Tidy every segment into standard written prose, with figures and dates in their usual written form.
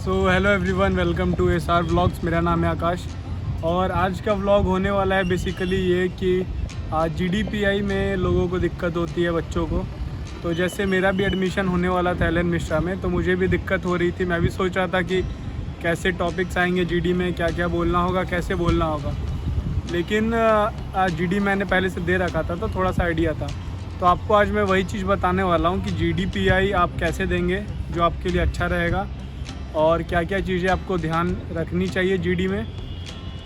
Hello everyone, welcome to SR vlogs. मेरा नाम है आकाश और आज का व्लॉग होने वाला है बेसिकली ये कि जीडीपीआई में लोगों को दिक्कत होती है, बच्चों को। तो जैसे मेरा भी एडमिशन होने वाला था एलन मिश्रा में, तो मुझे भी दिक्कत हो रही थी। मैं भी सोच रहा था कि कैसे टॉपिक्स आएंगे जीडी में, क्या क्या बोलना होगा, कैसे बोलना होगा। लेकिन जीडी मैंने पहले से दे रखा था तो थोड़ा सा आइडिया था। तो आपको आज मैं वही चीज़ बताने वाला हूँ कि जीडीपीआई आप कैसे देंगे जो आपके लिए अच्छा रहेगा और क्या क्या चीज़ें आपको ध्यान रखनी चाहिए जीडी में।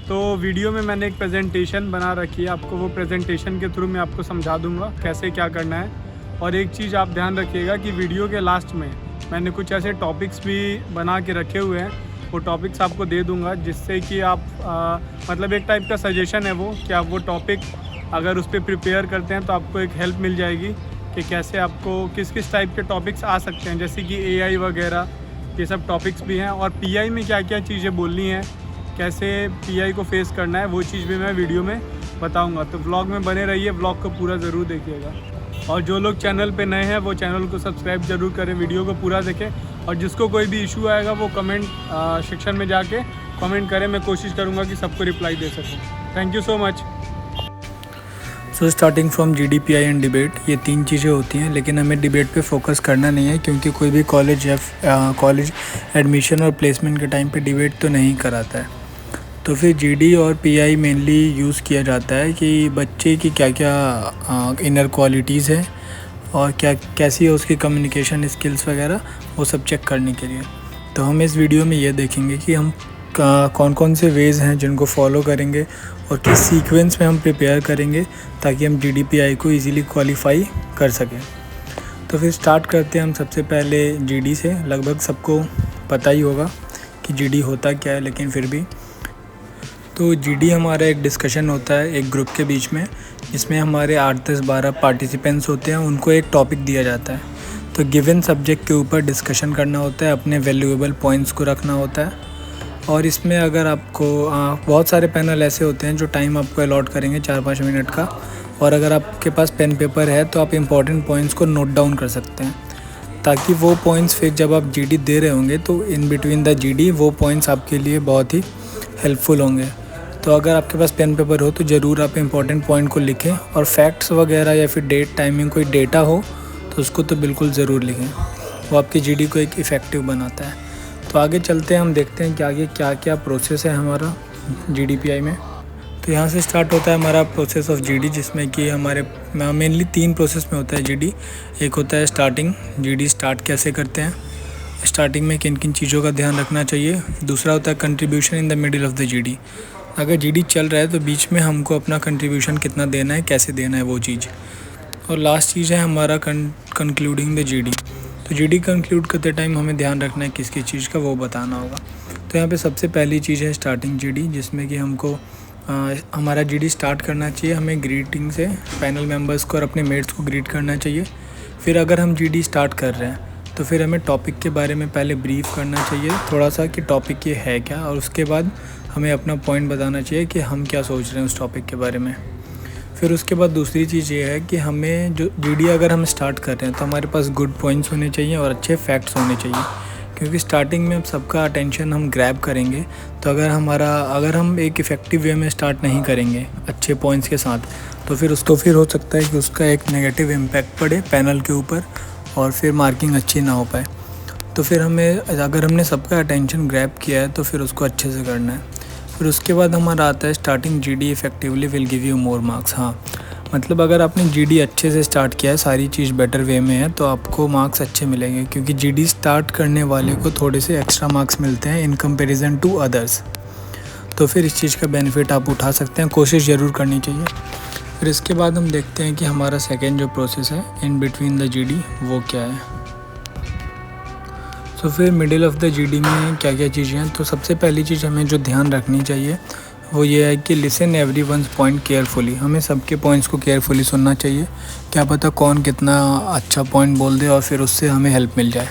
तो वीडियो में मैंने एक प्रेजेंटेशन बना रखी है, आपको वो प्रेजेंटेशन के थ्रू मैं आपको समझा दूंगा कैसे क्या करना है। और एक चीज़ आप ध्यान रखिएगा कि वीडियो के लास्ट में मैंने कुछ ऐसे टॉपिक्स भी बना के रखे हुए हैं, वो टॉपिक्स आपको दे दूंगा, जिससे कि आप मतलब एक टाइप का सजेशन है वो, कि आप वो टॉपिक अगर उस पर प्रिपेयर करते हैं तो आपको एक हेल्प मिल जाएगी कि कैसे आपको किस किस टाइप के टॉपिक्स आ सकते हैं, जैसे कि एआई वगैरह, ये सब टॉपिक्स भी हैं। और पीआई में क्या क्या चीज़ें बोलनी है, कैसे पीआई को फेस करना है, वो चीज़ भी मैं वीडियो में बताऊंगा। तो व्लॉग में बने रहिए, व्लॉग को पूरा ज़रूर देखिएगा। और जो लोग चैनल पे नए हैं वो चैनल को सब्सक्राइब ज़रूर करें, वीडियो को पूरा देखें। और जिसको कोई भी इशू आएगा वो कमेंट सेक्शन में जाके कमेंट करें, मैं कोशिश करूँगा कि सबको रिप्लाई दे सकूँ। Thank you so much. So starting from GDPI and debate, ये तीन चीज़ें होती हैं, लेकिन हमें डिबेट पे फोकस करना नहीं है, क्योंकि कोई भी कॉलेज या कॉलेज एडमिशन और प्लेसमेंट के टाइम पे डिबेट तो नहीं कराता है। तो फिर जीडी और पीआई मेनली यूज़ किया जाता है कि बच्चे की क्या क्या इनर क्वालिटीज़ है और क्या कैसी है उसकी कम्युनिकेशन स्किल्स वगैरह, वो सब चेक करने के लिए। तो हम इस वीडियो में ये देखेंगे कि हम कौन कौन से वेज़ हैं जिनको फॉलो करेंगे और किस सीक्वेंस में हम प्रिपेयर करेंगे ताकि हम जीडीपीआई को इजीली क्वालिफाई कर सकें। तो फिर स्टार्ट करते हैं हम सबसे पहले जीडी से। लगभग सबको पता ही होगा कि जीडी होता क्या है, लेकिन फिर भी तो जीडी हमारा एक डिस्कशन होता है एक ग्रुप के बीच में, जिसमें हमारे 8, 10, 12 पार्टिसिपेंट्स होते हैं। उनको एक टॉपिक दिया जाता है, तो गिवन सब्जेक्ट के ऊपर डिस्कशन करना होता है, अपने वैल्यूएबल पॉइंट्स को रखना होता है। और इसमें अगर आपको बहुत सारे पैनल ऐसे होते हैं जो टाइम आपको अलॉट करेंगे 4-5 मिनट का, और अगर आपके पास पेन पेपर है तो आप इम्पॉर्टेंट पॉइंट्स को नोट डाउन कर सकते हैं, ताकि वो पॉइंट्स फिर जब आप जीडी दे रहे होंगे तो इन बिटवीन द जीडी वो पॉइंट्स आपके लिए बहुत ही हेल्पफुल होंगे। तो अगर आपके पास पेन पेपर हो तो ज़रूर आप इम्पॉर्टेंट पॉइंट को लिखें, और फैक्ट्स वगैरह या फिर डेट टाइमिंग कोई डेटा हो तो उसको तो बिल्कुल ज़रूर लिखें, वो आपकी जीडी को एक इफ़ेक्टिव बनाता है। तो आगे चलते हैं, हम देखते हैं कि आगे क्या क्या प्रोसेस है हमारा जीडीपीआई में। तो यहाँ से स्टार्ट होता है हमारा प्रोसेस ऑफ जीडी, जिसमें कि हमारे मेनली 3 प्रोसेस में होता है जीडी। एक होता है स्टार्टिंग, जीडी स्टार्ट कैसे करते हैं, स्टार्टिंग में किन किन चीज़ों का ध्यान रखना चाहिए। दूसरा होता है contribution in the middle of the GD, अगर जीडी चल रहा है तो बीच में हमको अपना कंट्रीब्यूशन कितना देना है, कैसे देना है, वो चीज़। और लास्ट चीज़ है हमारा कंक्लूडिंग द जीडी। तो जीडी कंक्लूड करते टाइम हमें ध्यान रखना है किस किस चीज़ का, वो बताना होगा। तो यहाँ पे सबसे पहली चीज़ है स्टार्टिंग जीडी, जिसमें कि हमको हमारा जीडी स्टार्ट करना चाहिए। हमें ग्रीटिंग से पैनल मेंबर्स को और अपने मेट्स को ग्रीट करना चाहिए। फिर अगर हम जीडी स्टार्ट कर रहे हैं तो फिर हमें टॉपिक के बारे में पहले ब्रीफ करना चाहिए थोड़ा सा, कि टॉपिक ये है क्या, और उसके बाद हमें अपना पॉइंट बताना चाहिए कि हम क्या सोच रहे हैं उस टॉपिक के बारे में। फिर उसके बाद दूसरी चीज़ ये है कि हमें जो जीडी अगर हम स्टार्ट कर रहे हैं तो हमारे पास गुड पॉइंट्स होने चाहिए और अच्छे फैक्ट्स होने चाहिए, क्योंकि स्टार्टिंग में अब सबका अटेंशन हम ग्रैब करेंगे। तो अगर हम एक इफ़ेक्टिव वे में स्टार्ट नहीं करेंगे अच्छे पॉइंट्स के साथ, तो फिर हो सकता है कि उसका एक नेगेटिव इम्पैक्ट पड़े पैनल के ऊपर और फिर मार्किंग अच्छी ना हो पाए। तो फिर अगर हमने सबका अटेंशन ग्रैब किया है तो फिर उसको अच्छे से करना है। फिर उसके बाद हमारा आता है starting GD effectively will give you more marks. हाँ, मतलब अगर आपने जीडी अच्छे से स्टार्ट किया है, सारी चीज़ बेटर वे में है, तो आपको मार्क्स अच्छे मिलेंगे, क्योंकि जीडी स्टार्ट करने वाले को थोड़े से एक्स्ट्रा मार्क्स मिलते हैं इन कंपैरिजन टू अदर्स। तो फिर इस चीज़ का बेनिफिट आप उठा सकते हैं, कोशिश ज़रूर करनी चाहिए। फिर इसके बाद हम देखते हैं कि हमारा सेकेंड जो प्रोसेस है इन बिटवीन द जीडी, वो क्या है। तो फिर मिडिल ऑफ द जीडी में क्या क्या चीज़ें हैं। तो सबसे पहली चीज़ हमें जो ध्यान रखनी चाहिए वो ये है कि लिसन एवरीवन्स पॉइंट केयरफुली। हमें सबके पॉइंट्स को केयरफुली सुनना चाहिए, क्या पता कौन कितना अच्छा पॉइंट बोल दे और फिर उससे हमें हेल्प मिल जाए।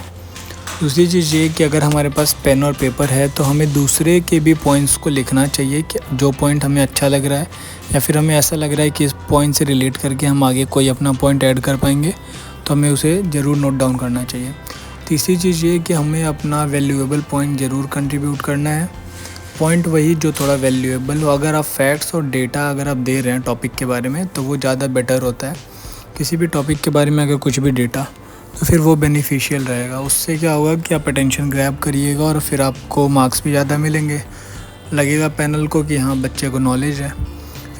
दूसरी चीज़ ये कि अगर हमारे पास पेन और पेपर है तो हमें दूसरे के भी पॉइंट्स को लिखना चाहिए, कि जो पॉइंट हमें अच्छा लग रहा है या फिर हमें ऐसा लग रहा है कि इस पॉइंट से रिलेट करके हम आगे कोई अपना पॉइंट ऐड कर पाएंगे, तो हमें उसे ज़रूर नोट डाउन करना चाहिए। तीसरी चीज़ ये कि हमें अपना वैल्यूएबल पॉइंट ज़रूर कंट्रीब्यूट करना है, पॉइंट वही जो थोड़ा वैल्यूएबल हो। अगर आप फैक्ट्स और डेटा अगर आप दे रहे हैं टॉपिक के बारे में तो वो ज़्यादा बेटर होता है। किसी भी टॉपिक के बारे में अगर कुछ भी डेटा तो फिर वो बेनिफिशियल रहेगा। उससे क्या होगा कि आप अटेंशन ग्रैब करिएगा और फिर आपको मार्क्स भी ज़्यादा मिलेंगे, लगेगा पैनल को कि हाँ बच्चे को नॉलेज है।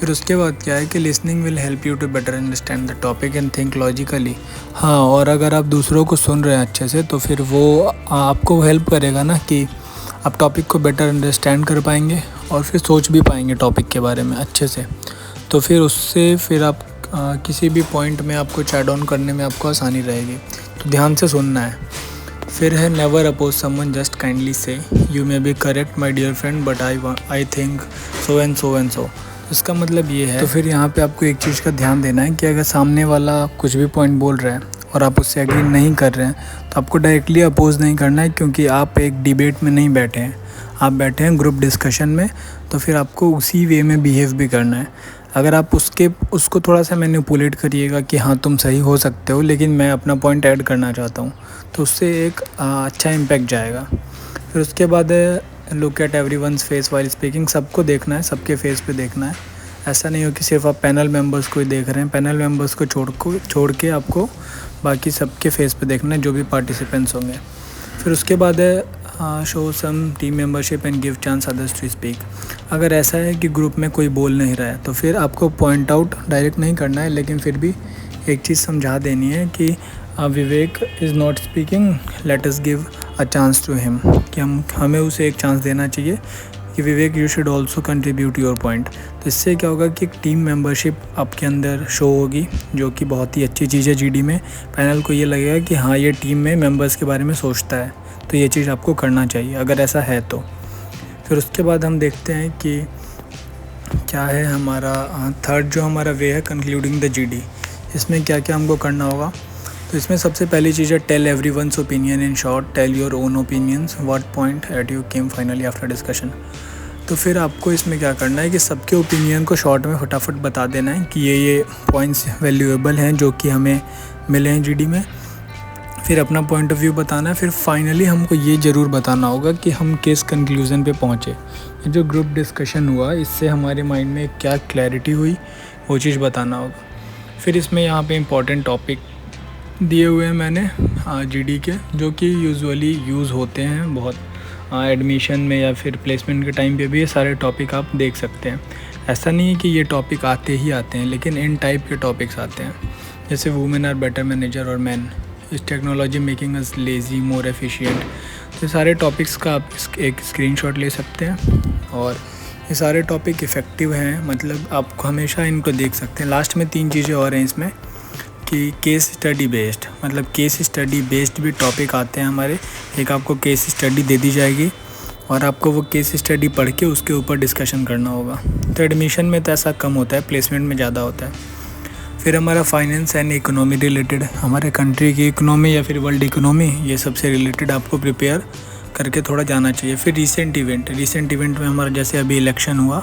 फिर उसके बाद क्या है कि listening will help you to better understand the topic and think logically. हाँ, और अगर आप दूसरों को सुन रहे हैं अच्छे से तो फिर वो आपको हेल्प करेगा ना कि आप टॉपिक को बेटर अंडरस्टैंड कर पाएंगे और फिर सोच भी पाएंगे टॉपिक के बारे में अच्छे से। तो फिर उससे फिर आप किसी भी पॉइंट में आपको चैट ऑन करने में आपको आसानी रहेगी। तो ध्यान से सुनना है। फिर है never oppose someone, just kindly say you may be correct my dear friend but I think so and so and so. इसका मतलब ये है। तो फिर यहाँ पे आपको एक चीज़ का ध्यान देना है कि अगर सामने वाला कुछ भी पॉइंट बोल रहा है और आप उससे एग्री नहीं कर रहे हैं तो आपको डायरेक्टली अपोज नहीं करना है, क्योंकि आप एक डिबेट में नहीं बैठे हैं, आप बैठे हैं ग्रुप डिस्कशन में। तो फिर आपको उसी वे में बिहेव भी करना है। अगर आप उसको थोड़ा सा मैनिपुलेट करिएगा कि हाँ तुम सही हो सकते हो लेकिन मैं अपना पॉइंट ऐड करना चाहता हूँ, तो उससे एक अच्छा इम्पैक्ट जाएगा। फिर उसके बाद look at everyone's face while speaking. सबको देखना है, सबके फेस पे देखना है। ऐसा नहीं हो कि सिर्फ आप पैनल मेंबर्स को ही देख रहे हैं। पैनल मेंबर्स को छोड़ के आपको बाकी सबके फेस पे देखना है जो भी पार्टिसिपेंट्स होंगे। फिर उसके बाद है show some team membership and give chance others to speak. अगर ऐसा है कि ग्रुप में कोई बोल नहीं रहा है तो फिर आपको पॉइंट आउट डायरेक्ट नहीं करना है, लेकिन फिर भी एक चीज़ समझा देनी है कि Vivek is not speaking, let us give a chance to him, कि हमें उसे एक चांस देना चाहिए कि Vivek you should also contribute your point. तो इससे क्या होगा कि एक टीम मेंबरशिप आपके अंदर शो होगी, जो कि बहुत ही अच्छी चीज़ है। जीडी में पैनल को ये लगेगा कि हाँ ये टीम में मेंबर्स के बारे में सोचता है, तो ये चीज़ आपको करना चाहिए अगर ऐसा है तो। फिर उसके बाद हम देखते हैं कि क्या है हमारा थर्ड जो हमारा वे है कंक्लूडिंग द जीडी। इसमें क्या क्या हमको करना होगा। तो इसमें सबसे पहली चीज़ है tell everyone's opinion in short, tell your own opinions, what point at you came finally after discussion. तो फिर आपको इसमें क्या करना है कि सबके ओपिनियन को शॉर्ट में फटाफट बता देना है कि ये पॉइंट्स वैल्यूएबल हैं जो कि हमें मिले हैं जीडी में। फिर अपना पॉइंट ऑफ व्यू बताना है। फिर फाइनली हमको ये ज़रूर बताना होगा कि हम किस कंक्लूज़न पे पहुँचे। जो ग्रुप डिस्कशन हुआ इससे हमारे माइंड में क्या क्लैरिटी हुई वो चीज़ बताना होगा। फिर इसमें यहाँ पे इम्पॉर्टेंट टॉपिक दिए हुए हैं मैंने जीडी के, जो कि यूजुअली यूज़ होते हैं बहुत एडमिशन में या फिर प्लेसमेंट के टाइम पे भी। ये सारे टॉपिक आप देख सकते हैं। ऐसा नहीं है कि ये टॉपिक आते ही आते हैं, लेकिन इन टाइप के टॉपिक्स आते हैं, जैसे वुमेन आर बेटर मैनेजर और मैन, इस technology making us lazy more efficient. तो सारे टॉपिक्स का आप एक स्क्रीनशॉट ले सकते हैं और ये सारे टॉपिक इफ़ेक्टिव हैं, मतलब आप हमेशा इनको देख सकते हैं। लास्ट में 3 चीज़ें और हैं इसमें कि केस स्टडी बेस्ड, मतलब केस स्टडी बेस्ड भी टॉपिक आते हैं हमारे। एक आपको केस स्टडी दे दी जाएगी और आपको वो केस स्टडी पढ़ के उसके ऊपर डिस्कशन करना होगा। तो एडमिशन में तो ऐसा कम होता है, प्लेसमेंट में ज़्यादा होता है। फिर हमारा फाइनेंस एंड इकोनॉमी रिलेटेड, हमारे कंट्री की इकोनॉमी या फिर वर्ल्ड इकोनॉमी, ये सबसे रिलेटेड आपको प्रिपेयर करके थोड़ा जाना चाहिए। फिर रीसेंट इवेंट में हमारा जैसे अभी इलेक्शन हुआ,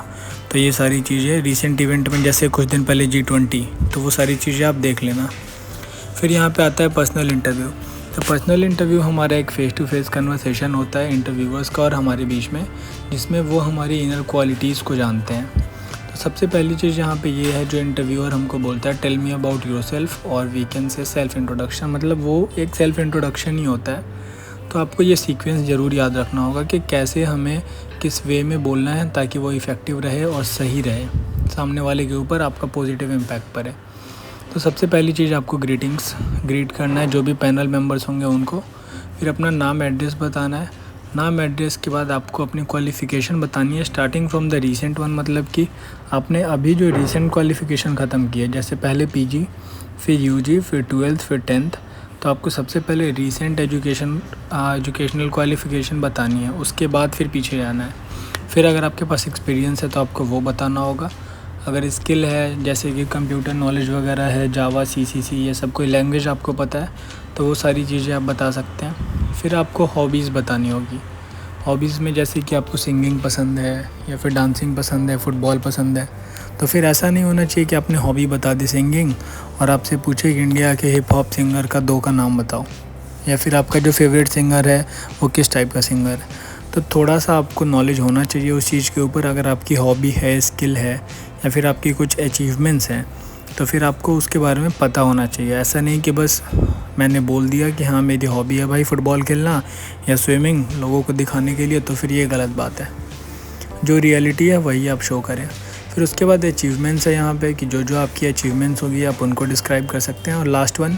तो ये सारी चीज़ें रीसेंट इवेंट में, जैसे कुछ दिन पहले G20, तो वो सारी चीज़ें आप देख लेना। फिर यहाँ पे आता है पर्सनल इंटरव्यू। तो पर्सनल इंटरव्यू हमारा एक फ़ेस टू फेस कन्वर्सेशन होता है इंटरव्यूअर्स का और हमारे बीच में, जिसमें वो हमारी इनर क्वालिटीज़ को जानते हैं। तो सबसे पहली चीज़ यहाँ पे ये है, जो इंटरव्यूअर हमको बोलता है टेल मी अबाउट योरसेल्फ, और we can say self introduction, मतलब वो एक सेल्फ इंट्रोडक्शन ही होता है। तो आपको ये सीक्वेंस ज़रूर याद रखना होगा कि कैसे हमें किस वे में बोलना है ताकि वो इफ़ेक्टिव रहे और सही रहे, सामने वाले के ऊपर आपका पॉजिटिव इम्पैक्ट पड़े। तो सबसे पहली चीज़ आपको ग्रीट करना है जो भी पैनल मेंबर्स होंगे उनको। फिर अपना नाम एड्रेस बताना है। नाम एड्रेस के बाद आपको अपनी क्वालिफ़िकेशन बतानी है, starting from the recent one, मतलब कि आपने अभी जो रीसेंट क्वालिफ़िकेशन ख़त्म की है, जैसे पहले PG, फिर UG, फिर 12th, फिर 10th। तो आपको सबसे पहले रीसेंट एजुकेशनल क्वालिफ़िकेशन बतानी है, उसके बाद फिर पीछे जाना है। फिर अगर आपके पास एक्सपीरियंस है तो आपको वो बताना होगा। अगर स्किल है जैसे कि कंप्यूटर नॉलेज वगैरह है, जावा, CC, ये सब कोई लैंग्वेज आपको पता है तो वो सारी चीज़ें आप बता सकते हैं। फिर आपको हॉबीज़ बतानी होगी। हॉबीज़ में जैसे कि आपको सिंगिंग पसंद है या फिर डांसिंग पसंद है, फुटबॉल पसंद है, तो फिर ऐसा नहीं होना चाहिए कि आपने हॉबी बता दी सिंगिंग और आपसे पूछे कि इंडिया के हिप हॉप सिंगर का 2 का नाम बताओ। या फिर आपका जो फेवरेट सिंगर है वो किस टाइप का सिंगर है। तो थोड़ा सा आपको नॉलेज होना चाहिए उस चीज़ के ऊपर। अगर आपकी हॉबी है, स्किल है या फिर आपकी कुछ अचीवमेंट्स हैं तो फिर आपको उसके बारे में पता होना चाहिए। ऐसा नहीं कि बस मैंने बोल दिया कि हाँ मेरी हॉबी है भाई फुटबॉल खेलना या स्विमिंग लोगों को दिखाने के लिए, तो फिर ये गलत बात है। जो रियलिटी है वही आप शो करें। फिर उसके बाद अचीवमेंट्स है यहाँ पे कि जो जो आपकी अचीवमेंट्स होगी आप उनको डिस्क्राइब कर सकते हैं। और लास्ट वन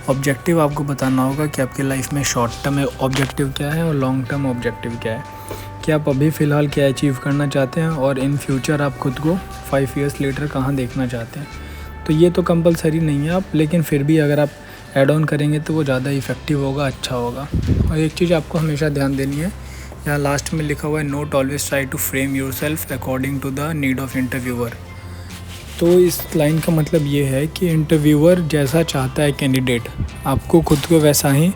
ऑब्जेक्टिव आपको बताना होगा कि आपकी लाइफ में शॉर्ट टर्म ऑब्जेक्टिव क्या है और लॉन्ग टर्म ऑब्जेक्टिव क्या है, कि आप अभी फ़िलहाल क्या अचीव करना चाहते हैं और इन फ्यूचर आप खुद को 5 ईयर्स लेटर कहाँ देखना चाहते हैं। तो ये तो कंपलसरी नहीं है आप, लेकिन फिर भी अगर आप ऐड ऑन करेंगे तो वो ज़्यादा इफ़ेक्टिव होगा, अच्छा होगा। और एक चीज़ आपको हमेशा ध्यान देनी है, यहाँ लास्ट में लिखा हुआ है note always try to frame yourself according to the need of interviewer. तो इस लाइन का मतलब ये है कि इंटरव्यूअर जैसा चाहता है कैंडिडेट, आपको खुद को वैसा ही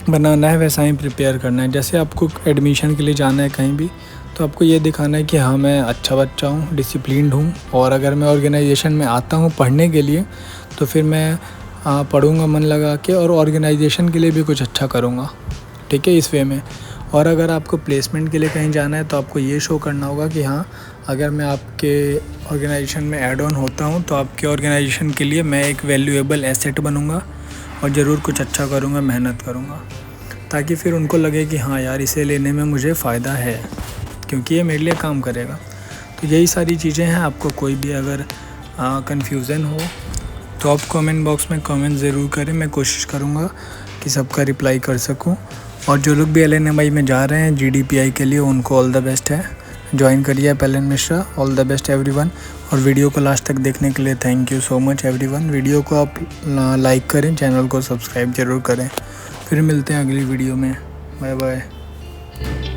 बनाना है, वैसा ही प्रिपेयर करना है। जैसे आपको एडमिशन के लिए जाना है कहीं भी, तो आपको ये दिखाना है कि हाँ मैं अच्छा बच्चा हूँ, डिसिप्लिन्ड हूँ, और अगर मैं ऑर्गेनाइजेशन में आता हूँ पढ़ने के लिए तो फिर मैं पढ़ूँगा मन लगा के और ऑर्गेनाइजेशन के लिए भी कुछ अच्छा करूँगा, ठीक है, इस वे में। और अगर आपको प्लेसमेंट के लिए कहीं जाना है तो आपको ये शो करना होगा कि हाँ अगर मैं आपके ऑर्गेनाइजेशन में ऐड ऑन होता हूँ तो आपके ऑर्गेनाइजेशन के लिए मैं एक वैल्यूएबल एसेट बनूँगा और ज़रूर कुछ अच्छा करूँगा, मेहनत करूँगा, ताकि फिर उनको लगे कि हाँ यार इसे लेने में मुझे फ़ायदा है क्योंकि ये मेरे लिए काम करेगा। तो यही सारी चीज़ें हैं। आपको कोई भी अगर कन्फ्यूज़न हो तो आप कमेंट बॉक्स में कमेंट ज़रूर करें, मैं कोशिश करूँगा कि सबका रिप्लाई कर सकूँ। और जो लोग भी LNMI में जा रहे हैं GDPI के लिए, उनको ऑल द बेस्ट है, ज्वाइन करिए आप LN Mishra. All the best everyone. और वीडियो को लास्ट तक देखने के लिए thank you so much everyone. Video को आप लाइक करें, चैनल को सब्सक्राइब ज़रूर करें। फिर मिलते हैं अगली वीडियो में, बाय बाय।